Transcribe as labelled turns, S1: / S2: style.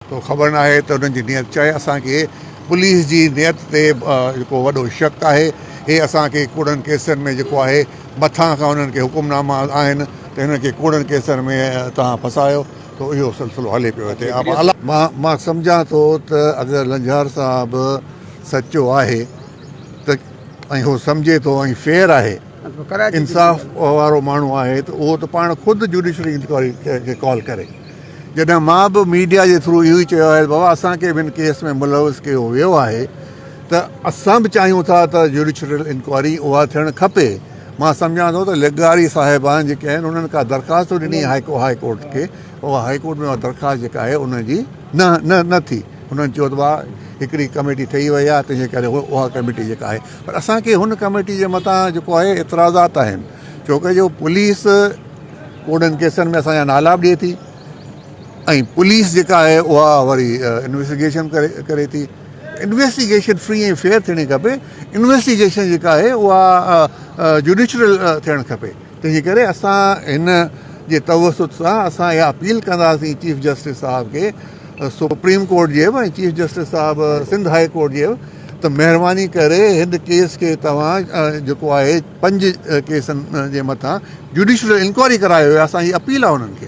S1: तो ख़बर न आहे त उन्हनि जी नियत चए असांखे पुलिस जी नियत ते जेको वॾो शक आहे। हे असांखे कूड़नि केसनि में जेको आहे मथां खां उन्हनि खे हुकुमनामा आहिनि त हिन खे कूड़नि केसनि में तव्हां फसायो, तो इहो सिलसिलो हले पियो हिते। मां सम्झां थो त अगरि लंझार साहिबु सचो आहे त ऐं हू सम्झे थो ऐं फेयर आहे, इंसाफ़ वारो माण्हू आहे, त उहो त पाण ख़ुदि जुडिशरी इंक्वायरी खे कॉल करे। जॾहिं मां बि मीडिया जे थ्रू इहो ई चयो आहे बाबा असांखे बि हिन केस में मुलविस कयो वियो आहे, त असां बि चाहियूं था त जुडिशरियल इंक्वायरी उहा थियणु खपे। मां सम्झां थो त लिगारी साहिबान जेके आहिनि उन्हनि का दरख़्वास्त ॾिनी हाई कोर्ट खे, उहा हाई कोर्ट में उहा दरख़्वास्त जेका आहे उनजी न थी। उन्हनि चयो त भाउ हिकिड़ी कमेटी ठही वई आहे, तंहिंजे करे उहा कमेटी जेका आहे, पर असांखे हुन कमेटी जे मथां जेको आहे एतिराज़ात आहिनि, छोकी जो पुलिस कूड़नि केसनि में असांजा नाला बि ॾिए थी ऐं पुलिस जेका आहे उहा वरी इन्वेस्टिगेशन करे थी। इन्वेस्टिगेशन फ्री ऐं फेयर थियणी खपे। इन्वेस्टिगेशन जेका आहे उहा जुडिशरियल थियणु खपे। तंहिंजे करे असां हिन जे तवसुत सां असां इहा अपील कंदासीं चीफ जस्टिस साहिब खे, सुप्रीम कोर्ट जे बि ऐं चीफ जस्टिस साहिबु सिंध हाई कोर्ट जे बि, त महिरबानी करे हिन केस खे तव्हां जेको आहे 5 केसनि जे मथां जुडिशरियल इंक्वायरी करायो। असांजी अपील आहे उन्हनि खे।